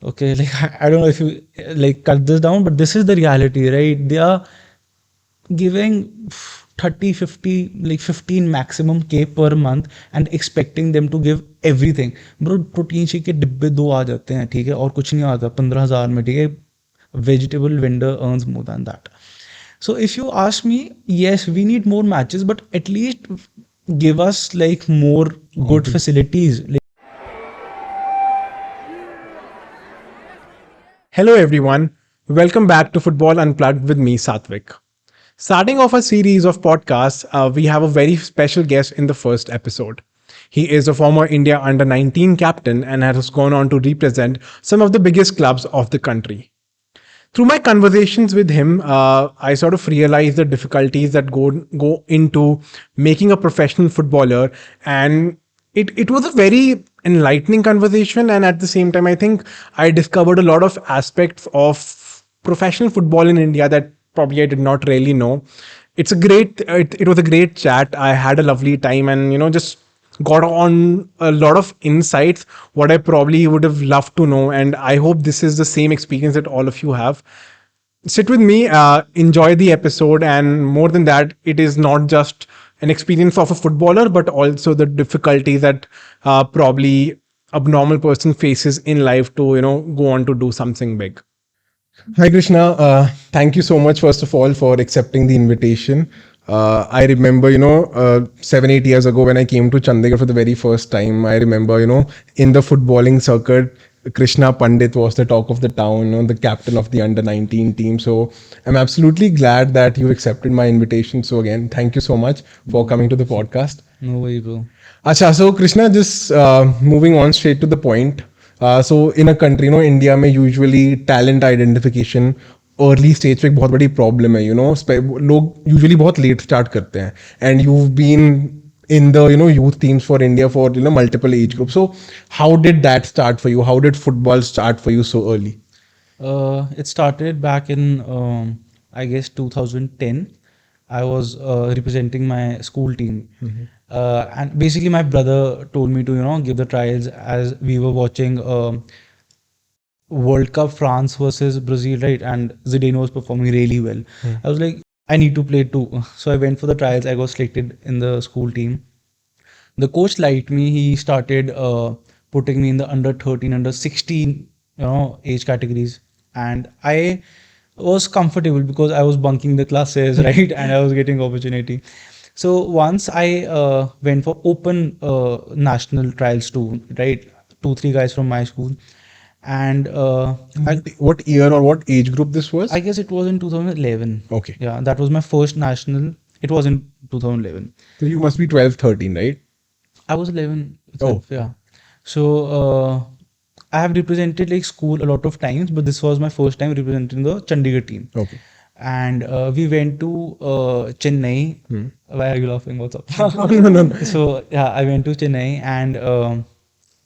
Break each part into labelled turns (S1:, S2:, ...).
S1: Okay, like I don't know if you like cut this down, but this is the reality, right? They are giving 30, 50, like 15 maximum K per month and expecting them to give everything. Bro, protein shake के डिब्बे दो आ जाते हैं, ठीक है, और कुछ नहीं आता 15,000 में, ठीक है. Vegetable vendor earns more than that. So if you ask me, yes, we need more matches, but at least give us like more good facilities. Like,
S2: Hello, everyone. Welcome back to Football Unplugged with me, Satvik. Starting off a series of podcasts, we have a very special guest in the first episode. He is a former India under 19 captain and has gone on to represent some of the biggest clubs of the country. Through my conversations with him, I sort of realized the difficulties that go into making a professional footballer, and it was a very enlightening conversation. And at the same time, I think I discovered a lot of aspects of professional football in India that probably I did not really know. It was a great chat. I had a lovely time, and just got on a lot of insights what I probably would have loved to know, and I hope this is the same experience that all of you have. Sit with me, enjoy the episode, and more than that, it is not just an experience of a footballer but also the difficulties that probably a normal person faces in life to go on to do something big. Hi, Krishna. Thank you so much, first of all, for accepting the invitation. I remember, 7, 8 years ago when I came to Chandigarh for the very first time, I remember, in the footballing circuit, Krishna Pandit was the talk of the town, the captain of the under 19 team. So I'm absolutely glad that you accepted my invitation. So again, thank you so much for coming to the podcast.
S1: no way, bro.
S2: Acha, so Krishna, just moving on straight to the point. So in a country, India में usually talent identification early stage पे एक बहुत बड़ी problem है, लोग usually बहुत late start करते हैं, and you've been in the youth teams for India for multiple age groups. So how did that start for you? How did football start for you so early?
S1: It started back in, I guess, 2010. I was representing my school team. And basically, my brother told me to, give the trials as we were watching World Cup France versus Brazil, right? And Zidane was performing really well. I was like, I need to play too. So I went for the trials. I got selected in the school team. The coach liked me. He started putting me in the under 13, under 16, age categories, and I was comfortable because I was bunking the classes, right, and I was getting opportunity. So once I went for open national trials too, right, 2 3 guys from my school, and
S2: What year or what age group this was?
S1: I guess it was in 2011.
S2: Okay.
S1: Yeah, that was my first national. It was in 2011.
S2: So you must be 12, 13, right?
S1: I was 11 itself, yeah. So I have represented like school a lot of times, but this was my first time representing the Chandigarh team.
S2: Okay.
S1: And we went to Chennai. Why are you laughing? What's up?
S2: No.
S1: So yeah, I went to Chennai, and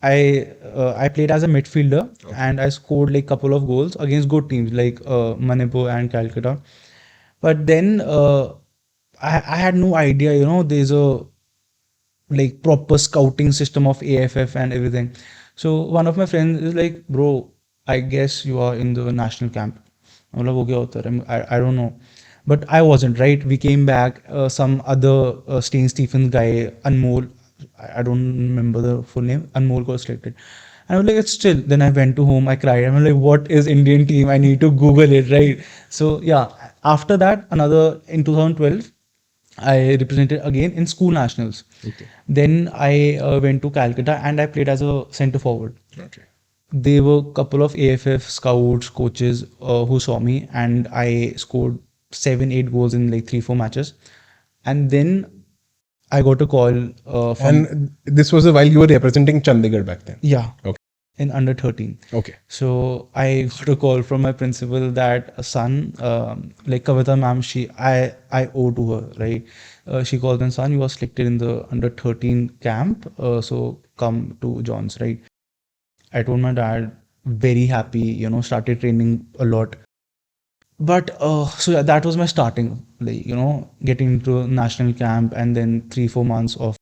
S1: I played as a midfielder, and I scored like couple of goals against good teams like Manipur and Calcutta. But then I had no idea, there's a like proper scouting system of AIFF and everything. So one of my friends is like, bro, I guess you are in the national camp. I'm like, okay, I don't know. But I wasn't, right? We came back, some other Stain Stephens guy, Anmol, I don't remember the full name, Anmol got selected. And I was like, it's still. Then I went to home, I cried. I'm like, what is Indian team? I need to Google it, right? So yeah, after that, another in 2012, I represented again in school nationals.
S2: Okay.
S1: Then I went to Calcutta and I played as a center forward.
S2: Okay.
S1: There were a couple of AFF scouts, coaches who saw me, and I scored 7 8 goals in like 3 4 matches. And then I got a call from,
S2: And this was while you were representing Chandigarh back then.
S1: yeah,
S2: Okay.
S1: in under 13.
S2: Okay.
S1: So I got a call from my principal that son, like Kavita ma'am, I owe to her, right? She called and son, you are selected in the under 13 camp, so come to John's, right? I told my dad, very happy, started training a lot. But so yeah, that was my starting, like, getting into national camp, and then 3 4 months of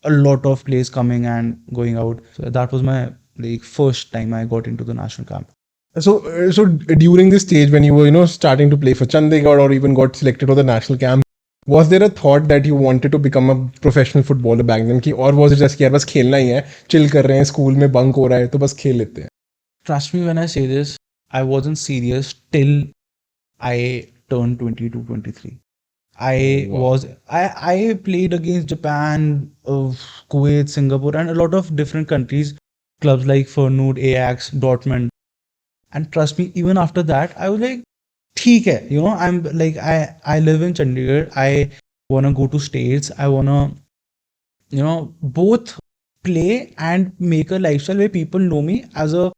S1: a lot of plays coming and going out. So that was my like first time I got into the national camp.
S2: So during this stage when you were, starting to play for Chandigarh or even got selected for the national camp, was there a thought that you wanted to become a professional footballer back then? Or was it just कि यार बस खेलना ही है, chill कर रहे हैं, school में bunk हो रहा है, तो बस खेल लेते हैं?
S1: Trust me when I say this, I wasn't serious till I turned 22, 23. I
S2: Wow.
S1: was I played against Japan, Kuwait, Singapore, and a lot of different countries, clubs like Feyenoord, Ajax, Dortmund. And trust me, even after that, I was like, ठीक है, I'm like I live in Chandigarh. I wanna go to states. I wanna both play and make a lifestyle where people know me as a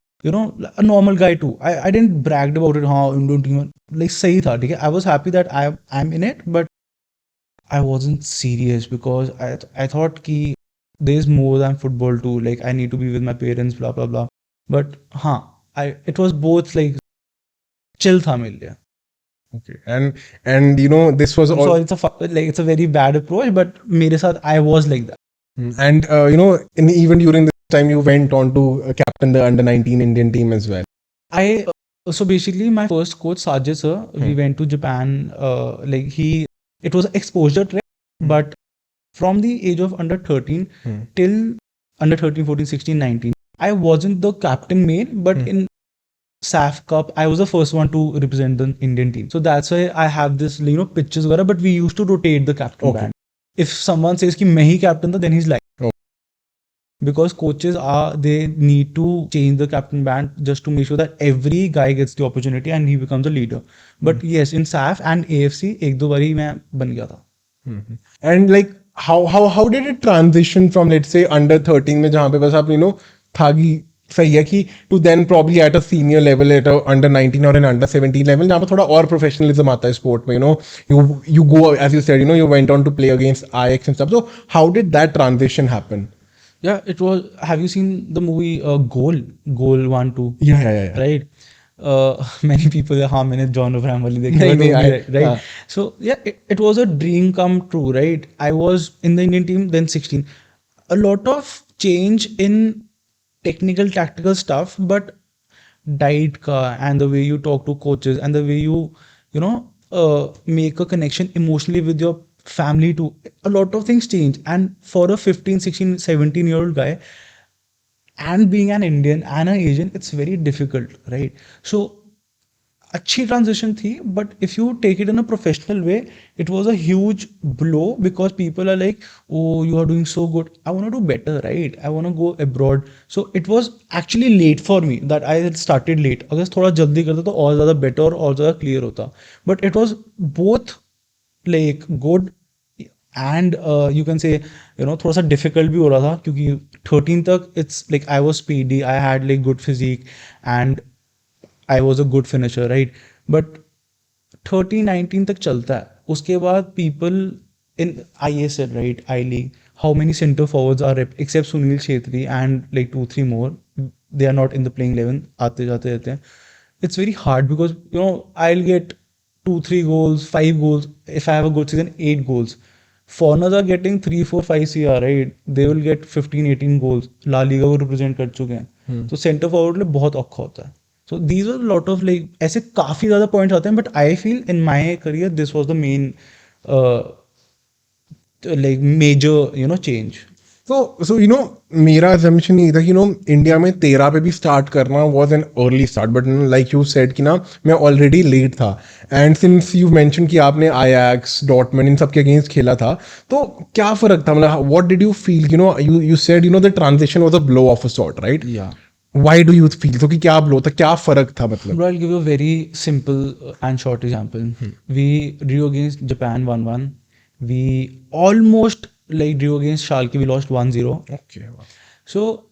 S1: normal guy too. I didn't brag about it. हाँ Indian team like सही था, ठीक है. I was happy that I'm in it, but I wasn't serious because I thought कि there's more than football too. Like I need to be with my parents, blah blah blah. But हाँ, it was both like chill था मेरे लिए.
S2: Okay. And this was
S1: I'm
S2: all.
S1: sorry, it's a very bad approach, but मेरे साथ I was like that.
S2: And even during this time, you went on to captain the under 19 Indian team as well.
S1: So basically my first coach Sajid sir, we went to Japan. It was an exposure trip, but from the age of under 13 till under 13, 14, 16, 19, I wasn't the captain main, but in SAF Cup, I was the first one to represent the Indian team. So that's why I have this, pictures, but we used to rotate the captain band. If someone says कि मैं ही captain था, then he's like, because coaches they need to change the captain band just to make sure that every guy gets the opportunity and he becomes a leader. But yes, in SAF and AFC एक दो बारी मैं बन गया था.
S2: And like how did it transition from, let's say, under 13 में जहाँ पे बस आप था कि सही है कि to then probably at a senior level at a under 19 or an under 17 level जहाँ पे थोड़ा और professionalism आता है sport में, you go, as you said, you went on to play against Ajax and stuff. So how did that transition happen?
S1: Yeah, it was. Have you seen the movie Goal? Goal 1, 2?
S2: Yeah.
S1: Right. Many people हाँ मैंने John Abraham वाली देखी,
S2: नहीं
S1: but
S2: नहीं
S1: वो भी right.
S2: हाँ.
S1: So yeah, it was a dream come true, right? I was in the Indian team then 16. A lot of change in technical tactical stuff, but diet ka and the way you talk to coaches and the way make a connection emotionally with your family too, a lot of things change. And for a 15, 16, 17-year-old guy, and being an Indian and an Asian, it's very difficult, right? So अच्छी transition थी, but if you take it in a professional way, it was a huge blow because people are like, oh, you are doing so good. I want to do better, right? I want to go abroad. So it was actually late for me that I had started late. अगर थोड़ा जल्दी करता तो और ज़्यादा better और ज़्यादा clear होता. But it was both like good and you can say थोड़ा सा difficult भी हो रहा था क्योंकि 13 तक it's like I was speedy, I had like good physique and I was a good finisher, right? But 13, 19 तक चलता है. उसके बाद people in ISL, right? I League, how many center forwards are except Sunil Chhetri and like 2, 3 more, they are not in the playing 11. आते जाते रहते हैं. It's very hard because I'll get 2, 3 goals, 5 goals. If I have a good season, 8 goals. Foreigners are getting 3, 4, 5 CR, right? They will get 15, 18 goals. La Liga को represent कर चुके हैं. तो center forward में बहुत औखा होता है. So these are a lot of like ऐसे काफी ज़्यादा points आते हैं, but I feel in my career this was the main uh, like major change.
S2: So मेरा assumption ये था कि इंडिया में 13 पे भी स्टार्ट करना was an early start, but like you said कि मैं already late था. And since you mentioned कि आपने Ajax, Dortmund इन सब के against खेला था, तो क्या फर्क था, मतलब what did you feel? You said the transition was a blow of a sort, right?
S1: Yeah.
S2: Why do you feel? तो कि क्या blow था, क्या फर्क था मतलब?
S1: Bro, I'll give you a very simple and short example. We drew against Japan 1-1. We almost like drew against Schalke. We lost 1-0.
S2: Okay. Wow.
S1: So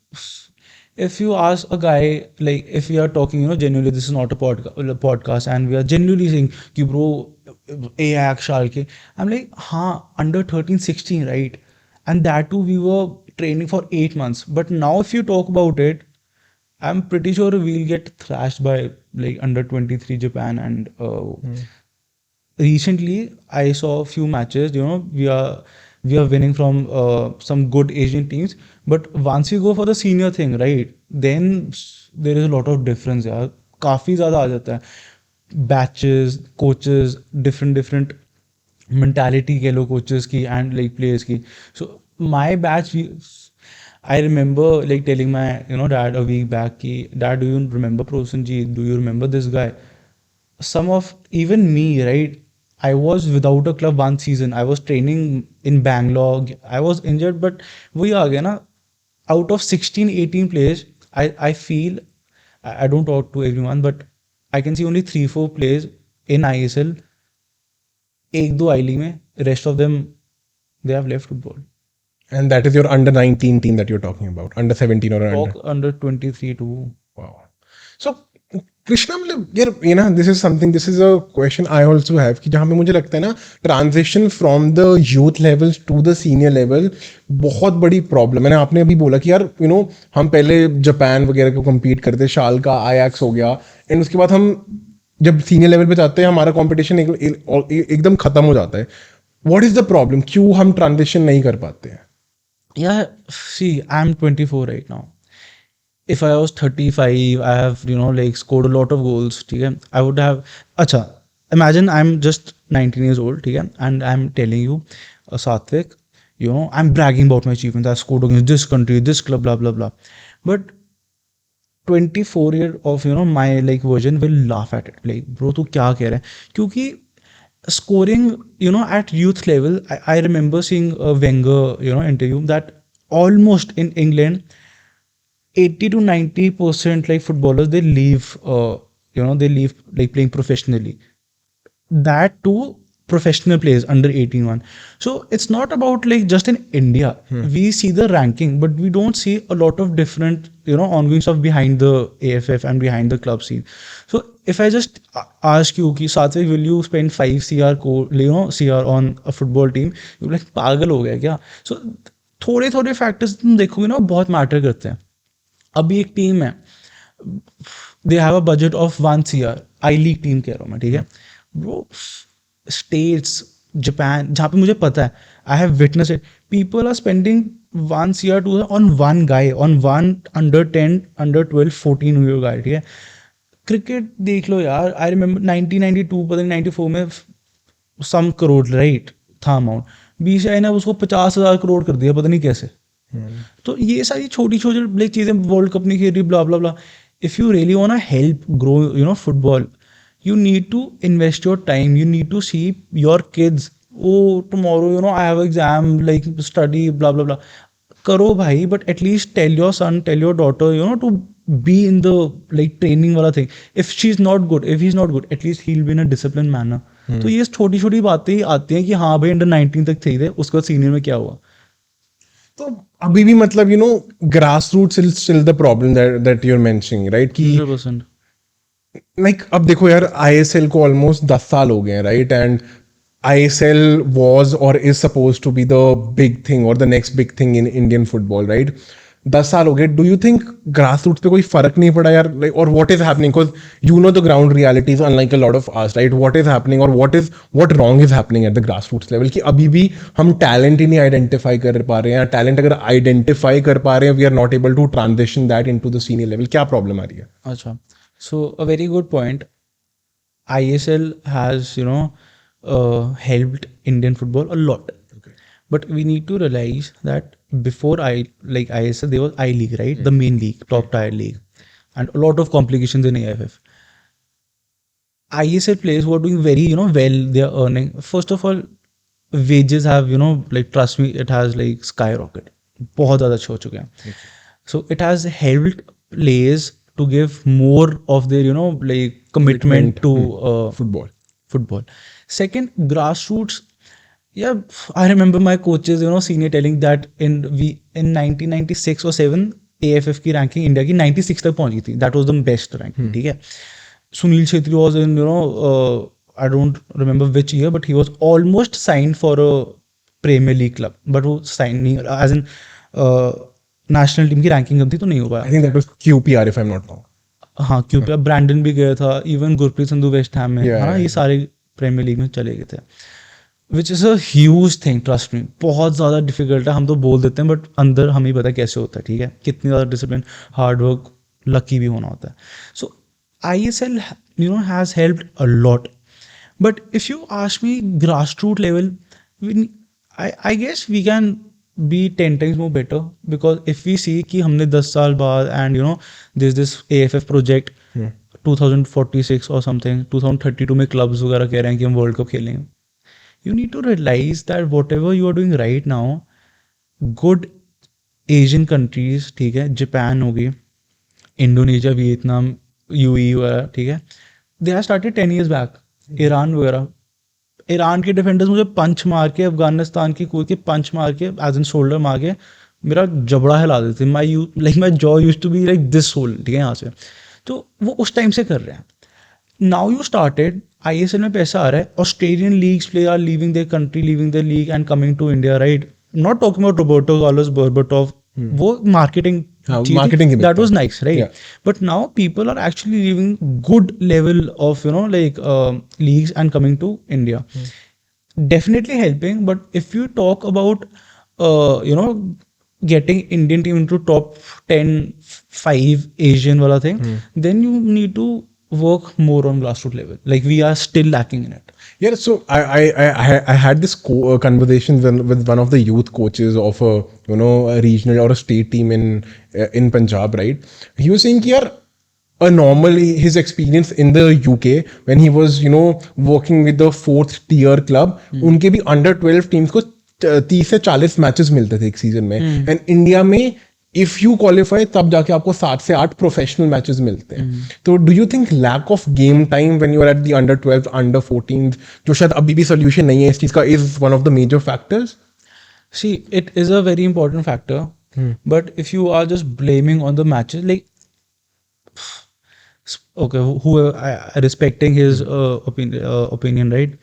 S1: if you ask a guy, like if we are talking, genuinely, this is not a podcast, and we are genuinely saying, ki bro, AX Schalke. I'm like, under 13, 16, right? And that too, we were training for 8 months. But now if you talk about it, I'm pretty sure we'll get thrashed by like under 23 Japan. And recently I saw a few matches. we are winning from some good Asian teams. But once you go for the senior thing, right, then there is a lot of difference यार, काफ़ी ज़्यादा आ जाता है, batches, coaches, different mentality कह लो coaches की and like players की. So my batch, I remember like telling my dad a week back कि dad, do you remember Prosenjit, do you remember this guy? Some of even me, right, I was without a club one season. I was training in Bangalore, I was injured, but वही आ गया ना, out of 16-18 players, I feel, I don't talk to everyone, but I can see only 3-4 players in ISL, एक दो आई league में, rest of them they have left football.
S2: And that is your under 19 team that you're talking about, under 17 or under.
S1: Talk under 23 too.
S2: Wow. So Krishna, मतलब यार ये ना, this is a question I also have कि जहाँ पे मुझे लगता है ना, transition from the youth level to the senior level बहुत बड़ी प्रॉब्लम है ना. आपने अभी बोला कि यार हम पहले जापान वगैरह को compete करते, शाल का आयाक्स हो गया, एंड उसके बाद हम जब सीनियर लेवल पे जाते हैं हमारा कॉम्पिटिशन एकदम खत्म हो जाता है. व्हाट इज द प्रॉब्लम, क्यों हम ट्रांजिशन नहीं कर पाते हैं?
S1: Yeah, see, I'm 24 right now. If I was 35, I have like scored a lot of goals, ठीक है, I would have, अच्छा, imagine I'm just 19 years old, ठीक है, and I'm telling you, Satvik, I'm bragging about my achievements, I scored against this country, this club, blah blah blah, but 24 year of my like version will laugh at it, like bro तू क्या कह रहा है, क्योंकि scoring at youth level, I remember seeing a Wenger interview that almost in England 80 to 90% like footballers, they leave they leave like playing professionally, that too professional players under 18 one. So it's not about like just in India, we see the ranking, but we don't see a lot of different ongoing stuff behind the AFF and behind the club scene. So if I just ask you कि Satvik, will you spend 5 CR on a football team, you're like पागल हो गया क्या? So थोड़े थोड़े factors तुम देखोगे ना, बहुत मैटर करते हैं. अभी एक टीम है, they have a budget of 1 CR, I league team कह रहा हूँ मैं, ठीक है ब्रो, स्टेट्स, जापान, जहाँ पे मुझे पता है, I have witness it, people are spending 1 CR 2 on one guy, on one under 10, under 12, 14 year guy, ठीक है. क्रिकेट देख लो यार, आई रिमेंबर 1992 पता नहीं 94 में सम करोड़ राइट था अमाउंट, BCI ने उसको 50,000 करोड़ कर दिया, पता नहीं कैसे. तो ये सारी छोटी छोटी लाइक चीज़ें, वर्ल्ड कप नहीं खेल रही, blah blah blah. If you really want to help grow football, you need to invest your time, you need to see your kids, oh tomorrow I have exam, like study, blah blah blah, karo bhai, but at least tell your son, tell your daughter to be in the like training wala thing. If she's not good, if he's not good, at least he'll be in a disciplined manner. तो ये छोटी छोटी बातें ही आती हैं कि हाँ भाई अंडर 19 तक थे, उसके बाद सीनियर में क्या हुआ.
S2: तो अभी भी मतलब grass root still the problem that you are mentioning, right, कि
S1: 100%.
S2: लाइक अब देखो यार, ISL को ऑलमोस्ट 10 साल हो गए हैं, right, and ISL was or is suppose to be the big thing or the next big thing in Indian football, right. 10 साल हो गए. Do you think grass roots पे कोई फर्क नहीं पड़ा यार, और what is happening, because the ground realities unlike a lot of us, right. What is happening और what wrong is happening at the grass roots level, कि अभी भी हम टैलेंट ही नहीं आइडेंटिफाई कर पा रहे हैं, टैलेंट अगर आइडेंटिफाई कर पा रहे हैं, we are not able to transition that into the senior level. क्या प्रॉब्लम आ रही है?
S1: अच्छा, so a very good point. ISL has helped Indian football a lot.
S2: Okay.
S1: But we need to realize that before ISL, there was I League, right? The main league, top tier league, and a lot of complications in AIFF. ISL players who are doing very well, they are earning. First of all, wages have like trust me, it has like skyrocket. बहुत ज़्यादा अच्छे हो चुके हैं. So it has helped players to give more of their like commitment to football. Second, grassroots. Yeah, I remember my coaches senior telling that in 1996 or 7 AFF की ranking India की 96 तक पहुंची थी. That was the best ranking, ठीक है. Sunil Chhetri was in I don't remember which year, but he was almost signed for a Premier League club, but वो sign नहीं, as in national team की ranking कम थी तो नहीं हो पाया.
S2: I think that was QPR if I am not wrong.
S1: हाँ, QPR. Brandon भी गया था, even Gurpreet Sandhu West Ham में,
S2: Yeah,
S1: हाँ,
S2: yeah,
S1: ये सारे प्रीमियर लीग में चले गए थे. Which is a huge thing, trust me, बहुत ज़्यादा डिफिकल्ट है, हम तो बोल देते हैं बट अंदर हमें ही पता है कैसे होता है, ठीक है, कितनी ज़्यादा डिसिप्लिन, हार्ड वर्क, लकी भी होना होता है. सो ISL has helped a lot. But if you ask me grassroots level, I guess we can be 10 times more better, because if we see कि हमने 10 साल बाद and there's this AFF project 2046 or something, 2032 में clubs वगैरह कह रहे हैं कि हम वर्ल्ड कप खेलेंगे. You need to realize that whatever you are doing right now, good Asian countries, ठीक है, जापान होगी, इंडोनेशिया, वियतनाम, यूएई वगैरह, ठीक है, they have started 10 years back. Iran वगैरह, ईरान के डिफेंडर्स मुझे पंच मार के, अफगानिस्तान की कोई के पंच मार के, एज एन शोल्डर मार के मेरा जबड़ा हिला देते. My jaw use to be like this whole, ठीक है, यहाँ से. तो वो उस टाइम से कर रहे हैं. नाउ यू स्टार्टेड, ISL में पैसा आ रहा है, Australian leagues player are leaving their country, leaving their league and coming to India, right. Not talking about Roberto Carlos Berbatov, वो मार्केटिंग
S2: marketing ही
S1: that
S2: देखते
S1: was
S2: हैं.
S1: nice, right?
S2: Yeah.
S1: But now people are actually leaving good level of like leagues and coming to India. Definitely helping, but if you talk about getting Indian team into top 10, 5 Asian wala thing, then you need to work more on grassroots level, like we are still lacking in it.
S2: Yeah, so I had this conversation with one of the youth coaches of a regional or a state team in Punjab, right? He was saying, "Yeah, a normally his experience in the UK when he was working with the fourth tier club, उनके भी under 12 teams को 30 से 40 matches मिलते थे एक season में, and India में if you qualify तब जाके आपको 7 से 8 प्रोफेशनल मैचेस मिलते हैं. तो do you think lack of game time when you are at the under 12 under 14, जो शायद अभी भी सोल्यूशन नहीं है इस चीज का, is one of the major factors?
S1: See, it is a very important factor, but if you are just blaming on the matches, like, okay, respecting his opinion, right?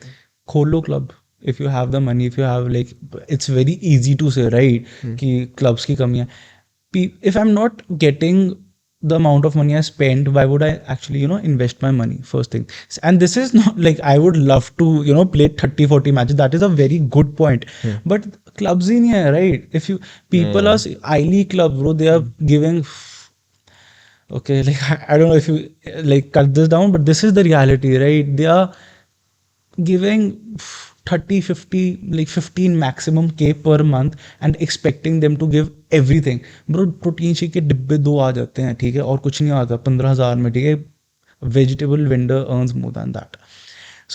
S1: Kholo club. If you have the money, if you have, like, it's very easy to say, right? कि clubs की कमी है. If I'm not getting the amount of money I spend, why would I actually invest my money? First thing. And this is not like I would love to play 30-40 matches. That is a very good point. But clubs in here, right? If you people are I-League club, bro, they are giving, okay, like, I don't know if you like cut this down, but this is the reality, right? They are giving 30, 50, like 15 maximum K per month and expecting them to give everything. Bro, protein shake के डिब्बे 2 आ जाते हैं, ठीक है, और कुछ नहीं आता 15,000 में, ठीक है. Vegetable vendor earns more than that.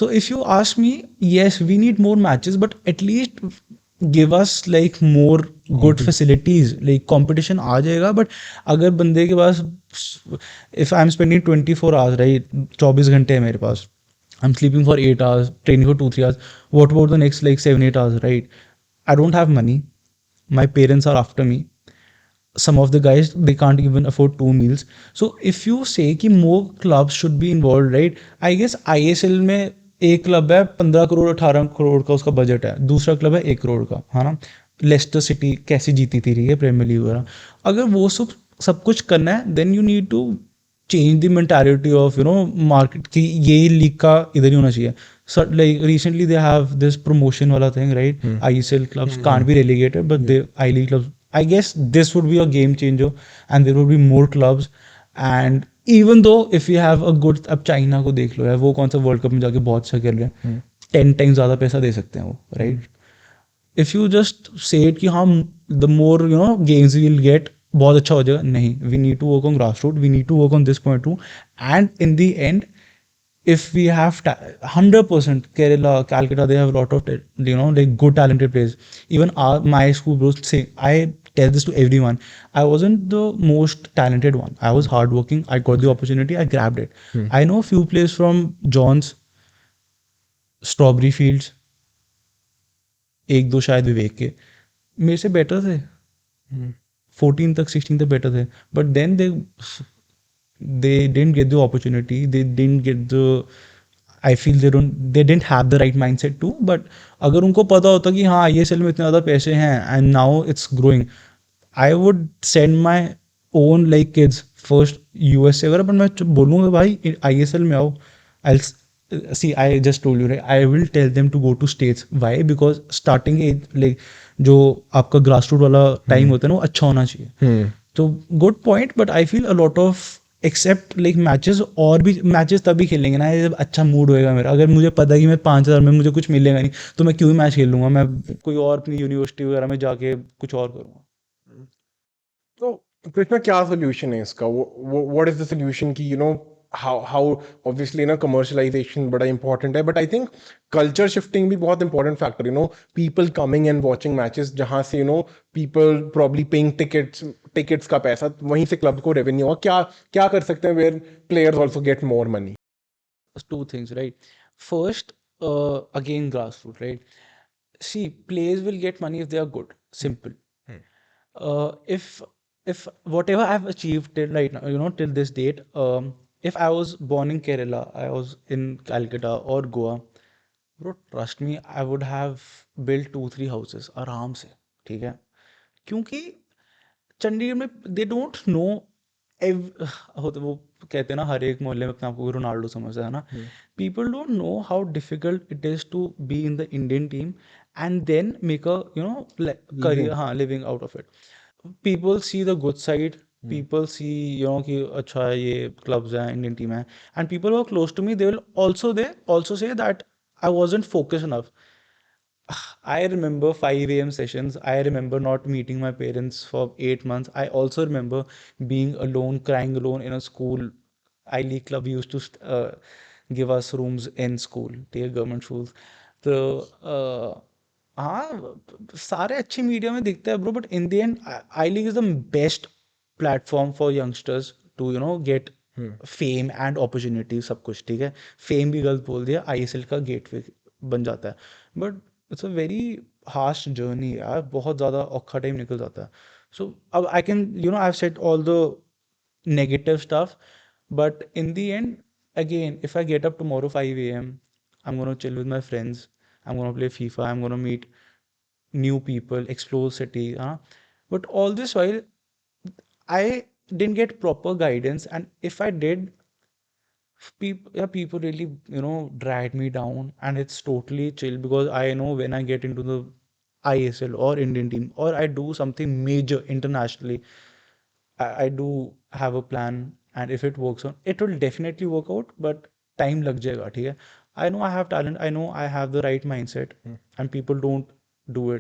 S1: So if you ask me, yes, we need more matches, but at least give us like more good facilities. Like competition आ जाएगा, but अगर बंदे के पास, if I'm spending 24 hours, right, 24 घंटे है मेरे पास, I'm sleeping for 8 hours, training for 2-3 hours. What about the next like 7-8 hours, right? I don't have money. My parents are after me. Some of the guys, they can't even afford 2 meals. So if you say कि more clubs should be involved, right? I guess ISL में एक club है 15 करोड़ 18 करोड़ का उसका budget है, दूसरा club है 1 करोड़ का, है ना. लेस्टर सिटी कैसे जीती थी, ठीक है, प्रीमियर लीग वगैरह. अगर वो सब कुछ करना है, then you need to change the mentality of market कि ये लीग का इधर ही होना चाहिए. So like recently they have this promotion वाला thing, right? ISL clubs can't be relegated, but the I-League clubs, I guess this would be a game changer, and there would be more clubs. And even though if you have a good, अब China को देख लो यार, वो कौन सा world cup में जाके बहुत अच्छा खेल रहे हैं, 10 टाइम्स ज़्यादा पैसा दे सकते हैं वो, राइट. इफ यू जस्ट से कि हाँ, the more games will get, बहुत अच्छा हो जाएगा, नहीं. We need to work on grass root, we need to work on this point too. And in the end, if we have 100%, Kerala, Calcutta, they have a lot of like good talented players. Even my school bros say, I tell this to everyone, I wasn't the most talented one, I was hardworking, I got the opportunity, I grabbed it. I know few players from Johns, Strawberry Fields, एक दो शायद विवेक के मेरे से better थे, 14 तक 16 तक better थे, but then they didn't get the opportunity, they didn't get the, I feel they didn't have the right mindset too. But अगर उनको पता होता कि हाँ ISL में इतने ज़्यादा पैसे हैं and now it's growing, I would send my own like kids first USA वगैरह. पर मैं बोलूँगा भाई ISL में आओ, I'll See, I just told you, right? I will tell them to go to states. Why? Because starting age, like जो आपका grassroots वाला time होता है ना, वो अच्छा होना चाहिए. तो good point, but I feel a lot of except like matches, और भी मैचेस तभी खेलेंगे ना जब अच्छा मूड होएगा मेरा. अगर मुझे पता है कि मैं 5,000 में मुझे कुछ मिलेगा नहीं, तो मैं क्यों ही मैच खेल लूंगा. मैं कोई और अपनी यूनिवर्सिटी वगैरह में जाके कुछ और करूँगा.
S2: तो कृष्णा क्या सोल्यूशन है इसका? व्हाट इज द सोल्यूशन की हाउ ऑब्वियसली ना कमर्शलाइजेशन बड़ा इंपॉर्टेंट है, but I think culture shifting भी बहुत important factor, people coming and watching matches, जहां से पीपल प्रॉब्ली पेइंग टिकट्स का पैसा वहीं से क्लब को रेवेन्यू हुआ. क्या क्या कर सकते हैं where players also get more money?
S1: Two things, right? First, again, grassroots, right? See, players will get money if they are good. Simple. If whatever I've achieved till right now, till this date, if I was born in Kerala, I was in Calcutta or Goa, bro, trust me, I would have built 2-3 houses आराम से. ठीक है, क्योंकि चंडीगढ़ में they don't know होते वो कहते हैं ना, हर एक मोहल्ले में अपने आप को रोनाल्डो समझता है ना. People don't know how difficult it is to be in the Indian team and then make a career,
S2: living.
S1: हाँ, living out of it. People see the good side. People see कि अच्छा ये clubs हैं, Indian team है. And people who are close to me, they also say that I wasn't focused enough. I remember 5 a.m. sessions. I remember not meeting my parents for 8 months. I also remember being alone, crying alone in a school. I League Club used to give us rooms in school, take government schools. तो हाँ, सारे अच्छे media में दिखते हैं bro, but in the end I League is the best platform for youngsters to get fame and opportunity. सब कुछ ठीक है. फेम भी गलत बोल दिया, आईएसएल का गेटवे बन जाता है. But it's a very harsh journey यार, बहुत ज़्यादा औखा टाइम निकल जाता है. सो अब I can I have set all the negative stuff, but in the end, again, if I get up tomorrow 5 a.m., I'm going to chill with my friends, I'm going to play FIFA, I'm going to meet new people, explore city, huh? But all this while I didn't get proper guidance, and if I did, people really dragged me down, and it's totally chill because I know when I get into the ISL or Indian team, or I do something major internationally, I do have a plan, and if it works on, it will definitely work out, but time lag jayega, theek hai. I know I have talent, I know I have the right mindset, and people don't do it.